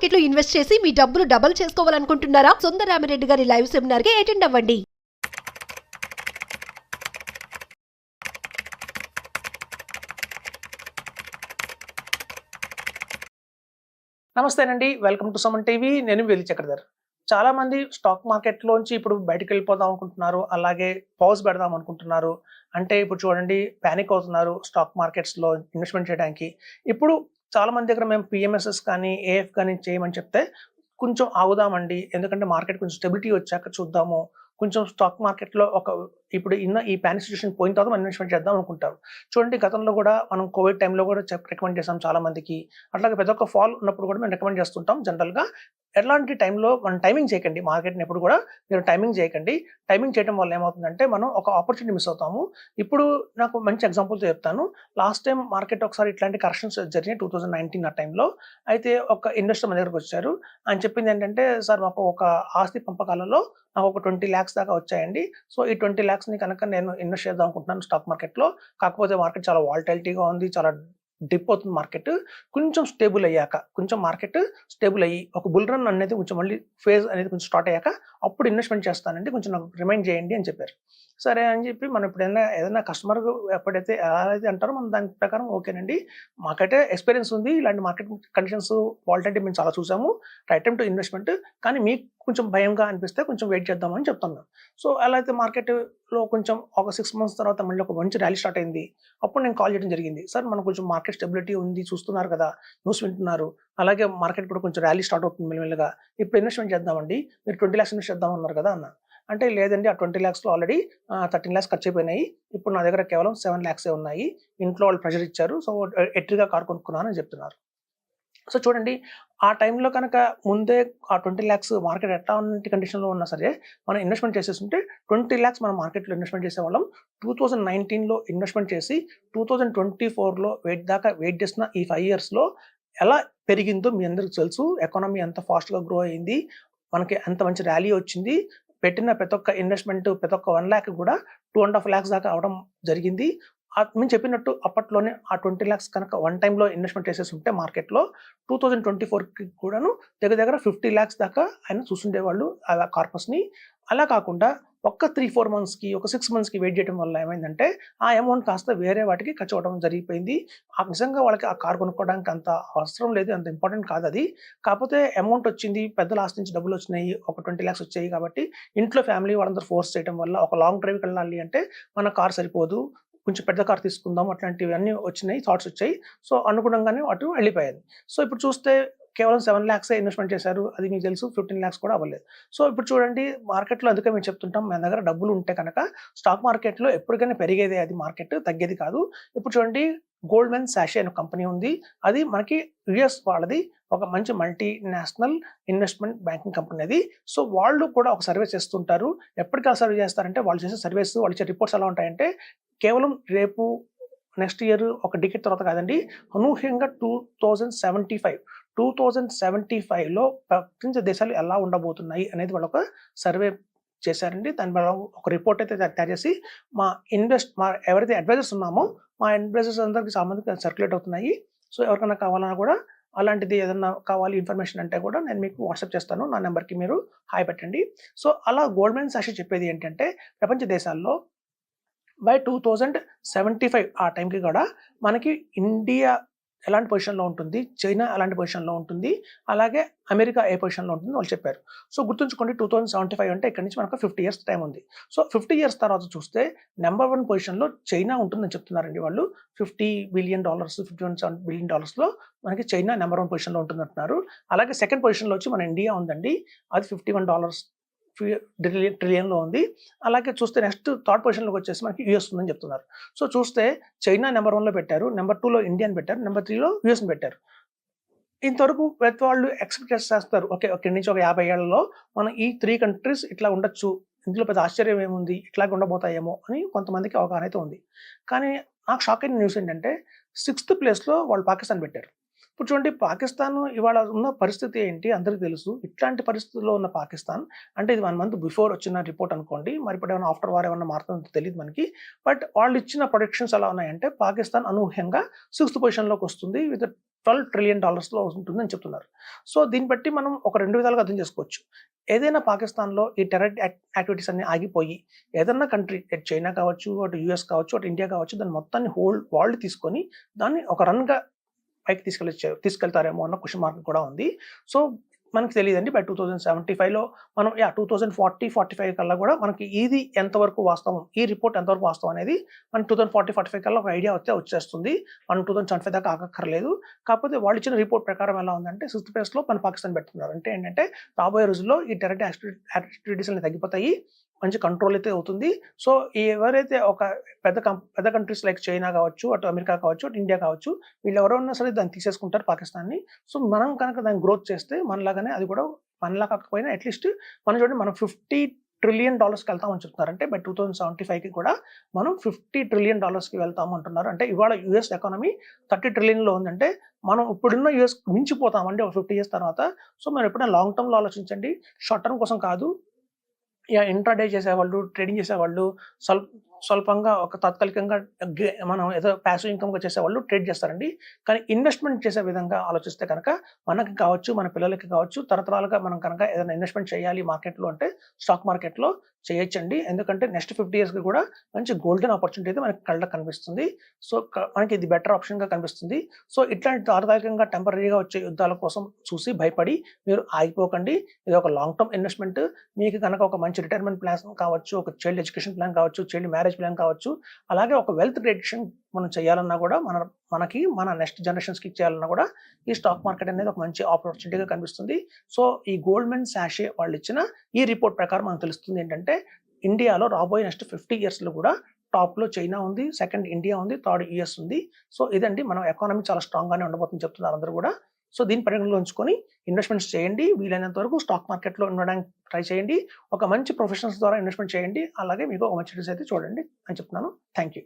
Market లో invest చేసి మీ డబ్బులు డబుల్ చేసుకోవాలనుకుంటున్నారా? సుందరరామిరెడ్డి గారి లైవ్ సెమినార్ కి అటెండ్ అవ్వండి. నమస్తేనండి, వెల్కమ్ టు సుమన్ టీవీ. నేను వెలి చక్రధర్. చాలా మంది స్టాక్ మార్కెట్లోంచి ఇప్పుడు బయటకు వెళ్ళిపోదాం అనుకుంటున్నారు, అలాగే పౌజ్ పెడదాం అనుకుంటున్నారు. అంటే ఇప్పుడు చూడండి, ప్యానిక్ అవుతున్నారు స్టాక్ మార్కెట్స్లో ఇన్వెస్ట్మెంట్ చేయడానికి. ఇప్పుడు చాలా మంది దగ్గర మేము పిఎంఎస్ఎస్ కానీ ఏఎఫ్ కానీ చేయమని చెప్తే కొంచెం ఆగుదామండి, ఎందుకంటే మార్కెట్ కొంచెం స్టెబిలిటీ వచ్చాక చూద్దాము, కొంచెం స్టాక్ మార్కెట్లో ఇప్పుడు ఈ ప్యానిక్ సిచ్యువేషన్ పోయిన తర్వాత మనం ఇన్వెస్ట్మెంట్ చేద్దాం అనుకుంటారు. చూడండి, గతంలో కూడా మనం కోవిడ్ టైంలో కూడా రికమెండ్ చేస్తాం చాలా మందికి. అట్లాగే పెద్ద ఒక ఫాల్ ఉన్నప్పుడు కూడా మేము రికమెండ్ చేస్తుంటాం జనరల్గా. ఎలాంటి టైంలో మనం టైమింగ్ చేయకండి, మార్కెట్ని ఎప్పుడు కూడా మీరు టైమింగ్ చేయకండి. టైమింగ్ చేయడం వల్ల ఏమవుతుందంటే మనం ఒక ఆపర్చునిటీ మిస్ అవుతాము. ఇప్పుడు నాకు మంచి ఎగ్జాంపుల్తో చెప్తాను. లాస్ట్ టైం మార్కెట్ ఒకసారి ఇట్లాంటి కరెక్షన్స్ జరిగినాయి 2019 ఆ టైంలో. అయితే ఒక ఇన్వెస్టర్ మన దగ్గరకు వచ్చారు. ఆయన చెప్పింది ఏంటంటే, సార్ మాకు ఒక ఆస్తి పంపకాలలో నాకు ఒక 20 lakhs దాకా వచ్చాయండి. సో ఈ 20 lakhsని కనుక నేను ఇన్వెస్ట్ చేద్దాం అనుకుంటున్నాను స్టాక్ మార్కెట్లో. కాకపోతే మార్కెట్ చాలా వాలటాలిటీగా ఉంది, చాలా డిప్ అవుతుంది మార్కెట్. కొంచెం స్టేబుల్ అయ్యాక, కొంచెం మార్కెట్ స్టేబుల్ అయ్యి ఒక బుల్ రన్ అనేది కొంచెం మళ్ళీ ఫేజ్ అనేది కొంచెం స్టార్ట్ అయ్యాక అప్పుడు ఇన్వెస్ట్మెంట్ చేస్తానండి, కొంచెం నాకు రిమైండ్ చేయండి అని చెప్పారు. సరే అని చెప్పి మనం ఇప్పుడు ఏదైనా కస్టమర్ ఎప్పుడైతే ఎలా అయితే అంటారో మనం దాని ప్రకారం ఓకేనండి, మాకైతే ఎక్స్పీరియన్స్ ఉంది, ఇలాంటి మార్కెట్ కండిషన్స్ వాలటాలిటీ మేము చాలా చూసాము, రైట్ టైం టు ఇన్వెస్ట్మెంట్, కానీ మీకు కొంచెం భయంగా అనిపిస్తే కొంచెం వెయిట్ చేద్దామని చెప్తున్నాం. సో అలా అయితే మార్కెట్లో కొంచెం ఒక 6 months తర్వాత మళ్ళీ ఒక మంచి ర్యాలీ స్టార్ట్ అయింది. అప్పుడు నేను కాల్ చేయడం జరిగింది. సార్ మనకు కొంచెం మార్కెట్ స్టెబిలిటీ ఉంది, చూస్తున్నారు కదా, న్యూస్ వింటున్నారు, అలాగే మార్కెట్ కూడా కొంచెం ర్యాలీ స్టార్ట్ అవుతుంది మెల్లమెల్లగా, ఇప్పుడు ఇన్వెస్ట్మెంట్ చేద్దామండి, మీరు 20 lakhs ఇన్వెస్ట్ చేద్దామన్నారు కదా అన్న. అంటే లేదండి, ఆ 20 lakhsలో ఆల్రెడీ 13 lakhs ఖర్చు అయిపోయినాయి, ఇప్పుడు నా దగ్గర కేవలం 7 lakhs ఉన్నాయి, ఇంట్లో వాళ్ళు ప్రెషర్ ఇచ్చారు, సో ఎట్రిగా కార్ కొనుక్కున్నాను అని చెప్తున్నారు. సో చూడండి, ఆ టైంలో కనుక ముందే ఆ 20 lakhs మార్కెట్ ఎట్లాంటి కండిషన్లో ఉన్నా సరే మనం ఇన్వెస్ట్మెంట్ చేసేస్తుంటే 20 lakhs మనం మార్కెట్లో ఇన్వెస్ట్మెంట్ చేసేవాళ్ళం. 2019లో ఇన్వెస్ట్మెంట్ చేసి 2024లో వెయిట్ చేసిన ఈ 5 yearsలో ఎలా పెరిగిందో మీ అందరికి తెలుసు. ఎకానమీ ఎంత ఫాస్ట్గా గ్రో అయింది, మనకి ఎంత మంచి ర్యాలీ వచ్చింది, పెట్టిన ప్రతి ఒక్క ఇన్వెస్ట్మెంట్ ప్రతి ఒక్క 1 lakh కూడా 2.5 lakhs దాకా అవడం జరిగింది. మేము చెప్పినట్టు అప్పట్లోనే ఆ 20 lakhs కనుక వన్ టైంలో ఇన్వెస్ట్మెంట్ చేసేసి ఉంటే మార్కెట్లో 2024కి కూడాను దగ్గర 50 lakhs దాకా ఆయన చూసుండేవాళ్ళు ఆ కార్పస్ని. అలా కాకుండా ఒక్క 3-4 monthsకి, ఒక 6 monthsకి వెయిట్ చేయడం వల్ల ఏమైందంటే ఆ అమౌంట్ కాస్త వేరే వాటికి ఖర్చు అవ్వడం జరిగిపోయింది. నిజంగా వాళ్ళకి ఆ కార్ కొనుక్కోవడానికి అంత అవసరం లేదు, అంత ఇంపార్టెంట్ కాదు అది. కాకపోతే అమౌంట్ వచ్చింది, పెద్దల ఆస్తి నుంచి డబ్బులు వచ్చినాయి, ఒక 20 lakhs వచ్చాయి కాబట్టి ఇంట్లో ఫ్యామిలీ వాళ్ళందరూ ఫోర్స్ చేయడం వల్ల ఒక లాంగ్ డ్రైవ్కి వెళ్ళాలి అంటే మన కార్ సరిపోదు, కొంచెం పెద్ద కార్ తీసుకుందాం, అట్లాంటివన్నీ వచ్చినాయి, థాట్స్ వచ్చాయి. సో అనుగుణంగానే అటు వెళ్ళిపోయాయి. సో ఇప్పుడు చూస్తే కేవలం 7 lakhs ఇన్వెస్ట్మెంట్ చేశారు, అది మీకు తెలుసు. 15 lakhs కూడా అవ్వలేదు. సో ఇప్పుడు చూడండి, మార్కెట్లో అందుకే మేము చెప్తుంటాం, మన దగ్గర డబ్బులు ఉంటే కనుక స్టాక్ మార్కెట్లో ఎప్పటికైనా పెరిగేదే అది, మార్కెట్ తగ్గేది కాదు. ఇప్పుడు చూడండి, గోల్డ్మెన్ సాషే అనే కంపెనీ ఉంది, అది మనకి యుఎస్ వాళ్ళది, ఒక మంచి మల్టీనేషనల్ ఇన్వెస్ట్మెంట్ బ్యాంకింగ్ కంపెనీ అది. సో వాళ్ళు కూడా ఒక సర్వే చేస్తుంటారు. ఎప్పటికీ ఆ సర్వే చేస్తారంటే వాళ్ళు చేసే సర్వేస్, వాళ్ళు ఇచ్చే రిపోర్ట్స్ ఎలా ఉంటాయంటే కేవలం రేపు నెక్స్ట్ ఇయర్ ఒక డికెట్ తర్వాత కాదండి, అనూహ్యంగా 2075లో ప్రపంచ దేశాలు ఎలా ఉండబోతున్నాయి అనేది వాళ్ళు ఒక సర్వే చేశారండి. దాని వల్ల ఒక రిపోర్ట్ అయితే తయారు చేసి మా ఎవరైతే అడ్వైజర్స్ ఉన్నామో మా అడ్వైజర్స్ అందరికి చాలా మందికి సర్క్యులేట్ అవుతున్నాయి. సో ఎవరికైనా కావాలన్నా కూడా అలాంటిది ఏదన్నా కావాలి ఇన్ఫర్మేషన్ అంటే కూడా నేను మీకు వాట్సాప్ చేస్తాను, నా నెంబర్కి మీరు హాయ్ పెట్టండి. సో అలా గోల్డ్మెన్ సాషే చెప్పేది ఏంటంటే ప్రపంచ దేశాల్లో బై 2075 ఆ టైంకి కూడా మనకి ఇండియా ఎలాంటి పొజిషన్లో ఉంటుంది, చైనా ఎలాంటి పొజిషన్లో ఉంటుంది, అలాగే అమెరికా ఏ పొజిషన్లో ఉంటుంది వాళ్ళు చెప్పారు. సో గుర్తుంచుకోండి, 2075 అంటే ఇక్కడ నుంచి మనకు 50 years టైం ఉంది. సో 50 years తర్వాత చూస్తే నెంబర్ 1 పొజిషన్లో చైనా ఉంటుందని చెప్తున్నారండి వాళ్ళు. $50 billion, $51 billion మనకి చైనా నెంబర్ 1 పొజిషన్లో ఉంటుందంటున్నారు. అలాగే సెకండ్ పొజిషన్లో వచ్చి మన ఇండియా ఉందండి, అది $51 ట్రిలియన్లో ఉంది. అలాగే చూస్తే నెక్స్ట్ థర్డ్ పొజిషన్లోకి వచ్చేసి మనకి యూఎస్ ఉందని చెప్తున్నారు. సో చూస్తే చైనా నెంబర్ 1లో పెట్టారు, నెంబర్ 2లో ఇండియాని పెట్టారు, నెంబర్ 3లో యూఎస్ని పెట్టారు. ఇంతవరకు ప్రతి వాళ్ళు ఎక్స్పెక్ట్ చేస్తారు, ఓకే ఇక్కడి నుంచి ఒక 50 ఏళ్లలో మనం ఈ 3 countries ఇట్లా ఉండొచ్చు, ఇందులో పెద్ద ఆశ్చర్యం ఏముంది, ఇట్లాగే ఉండబోతాయేమో అని కొంతమందికి అవగాహన అయితే ఉంది. కానీ నాకు షాక్ అయిన న్యూస్ ఏంటంటే 6th ప్లేస్లో వాళ్ళు పాకిస్తాన్ పెట్టారు. ఇప్పుడు చూడండి పాకిస్తాన్ ఇవాళ ఉన్న పరిస్థితి ఏంటి అందరికీ తెలుసు. ఇట్లాంటి పరిస్థితుల్లో ఉన్న పాకిస్తాన్ అంటే ఇది 1 మంత్ బిఫోర్ వచ్చిన రిపోర్ట్ అనుకోండి. మరి ఇప్పుడు ఏమైనా ఆఫ్టర్ వార్ ఏమన్నా మారుతుందో తెలీదు మనకి. బట్ వాళ్ళు ఇచ్చిన ప్రొడిక్షన్స్ ఎలా ఉన్నాయంటే పాకిస్తాన్ అనూహ్యంగా 6th పొజిషన్‌లోకి వస్తుంది. విత్ $12 ట్రిలియన్ ఉంటుందని చెప్తున్నారు. సో దీన్ని బట్టి మనం ఒక 2 విధాలుగా అర్థం చేసుకోవచ్చు. ఏదైనా పాకిస్తాన్‌లో ఈ టెర్రర్ యాక్టివిటీస్ అన్నీ ఆగిపోయి ఏదన్నా కంట్రీ అటు చైనా కావచ్చు, అటు యూఎస్ కావచ్చు, అటు ఇండియా కావచ్చు దాన్ని మొత్తాన్ని వరల్డ్ తీసుకొని దాన్ని ఒక రన్‌గా పైకి తీసుకెళ్తారేమో అన్న క్వెషన్ మార్క్ కూడా ఉంది. సో మనకు తెలీదండి. బై 2075లో మనం 2040, 45 కల్లా కూడా మనకి ఇది ఎంతవరకు వాస్తవం, ఈ రిపోర్ట్ ఎంతవరకు వాస్తవం అనేది మనకి 2040, 45 కల్లా ఒక ఐడియా వచ్చేస్తుంది. మనం 2075 దాకా ఆగక్కర్లేదు. కాకపోతే వాళ్ళు ఇచ్చిన రిపోర్ట్ ప్రకారం ఎలా ఉందంటే 6th ప్లేస్‌లో మన పాకిస్తాన్ పెడుతున్నారు. అంటే ఏంటంటే రాబోయే రోజుల్లో ఈ టెర్రర్ యాక్టివిటీస్ అనేవి తగ్గిపోతాయి. మంచి కంట్రోల్ అయితే అవుతుంది. సో ఎవరైతే ఒక పెద్ద కంట్రీస్ లైక్ చైనా కావచ్చు, అటు అమెరికా కావచ్చు, అటు ఇండియా కావచ్చు, వీళ్ళు ఎవరైనా సరే దాన్ని తీసేసుకుంటారు పాకిస్తాన్‌ని. సో మనం కనుక దాన్ని గ్రోత్ చేస్తే మనలాగానే అది కూడా మనలా కాకపోయినా అట్‌లీస్ట్ మనం చూడండి మనం $50 ట్రిలియన్ వెళ్తామని చెప్తున్నారు. అంటే బై 2075కి కూడా మనం $50 ట్రిలియన్ వెళ్తాము అంటున్నారు. అంటే ఇవాళ యూఎస్ ఎకానమీ 30 ట్రిలియన్‌లో ఉందంటే మనం ఇప్పుడున్న యూఎస్ మించిపోతామండి ఒక 50 ఇయర్స్ తర్వాత. సో మనం ఎప్పుడైనా లాంగ్ టర్మ్‌లో ఆలోచించండి. షార్ట్ టర్మ్ కోసం కాదు. ఇంట్రాడే చేసేవాళ్ళు, ట్రేడింగ్ చేసేవాళ్ళు, స్వల్పంగా ఒక తాత్కాలికంగా మనం ఏదో పాసివ్ ఇన్‌కమ్‌గా చేసేవాళ్ళు ట్రేడ్ చేస్తారండి. కానీ ఇన్వెస్ట్‌మెంట్ చేసే విధంగా ఆలోచిస్తే కనుక మనకి కావచ్చు, మన పిల్లలకి కావచ్చు, తరతరాలుగా మనం కనుక ఏదైనా ఇన్వెస్ట్‌మెంట్ చేయాలి మార్కెట్‌లో అంటే స్టాక్ మార్కెట్‌లో చేయొచ్చండి. ఎందుకంటే నెక్స్ట్ 50 ఇయర్స్‌కి కూడా మంచి గోల్డెన్ ఆపర్చునిటీ అయితే మనకి కళ్ళకి కనిపిస్తుంది. సో మనకి ఇది బెటర్ ఆప్షన్‌గా కనిపిస్తుంది. సో ఇట్లాంటి తాత్కాలికంగా టెంపరరీగా వచ్చే యుద్ధాల కోసం చూసి భయపడి మీరు ఆగిపోకండి. ఇది ఒక లాంగ్ టర్మ్ ఇన్వెస్ట్‌మెంట్. మీకు కనుక ఒక మంచి రిటైర్మెంట్ ప్లాన్ కావచ్చు, ఒక చైల్డ్ ఎడ్యుకేషన్ ప్లాన్ కావచ్చు, చైల్డ్ మ్యారేజ్ ప్లాన్ కావచ్చు, అలాగే ఒక వెల్త్ క్రియేషన్ మనం చేయాలన్నా కూడా మనకి మన నెక్స్ట్ జనరేషన్స్‌కి ఇచ్చేయాలన్నా కూడా ఈ స్టాక్ మార్కెట్ అనేది ఒక మంచి ఆపర్చునిటీగా కనిపిస్తుంది. సో ఈ గోల్డ్‌మెన్ సాషే వాళ్ళు ఇచ్చిన ఈ రిపోర్ట్ ప్రకారం మనకు తెలుస్తుంది ఏంటంటే ఇండియాలో రాబోయే నెక్స్ట్ 50 ఇయర్స్‌లో కూడా టాప్‌లో చైనా ఉంది, సెకండ్ ఇండియా ఉంది, థర్డ్ యూఎస్ ఉంది. సో ఇదండి మన ఎకానమీ చాలా స్ట్రాంగ్‌గానే ఉండబోతుందని చెప్తున్నారు అందరూ కూడా. సో దీన్ని పరిగణనలో ఉంచుకొని ఇన్వెస్ట్‌మెంట్స్ చేయండి. వీలైనంత వరకు స్టాక్ మార్కెట్‌లో ఉండడానికి ట్రై చేయండి. ఒక మంచి ప్రొఫెషనల్స్ ద్వారా ఇన్వెస్ట్‌మెంట్ చేయండి. అలాగే మీకు ఒక మంచి రిజల్ట్స్ అయితే చూడండి అని చెప్తున్నాను. Thank you.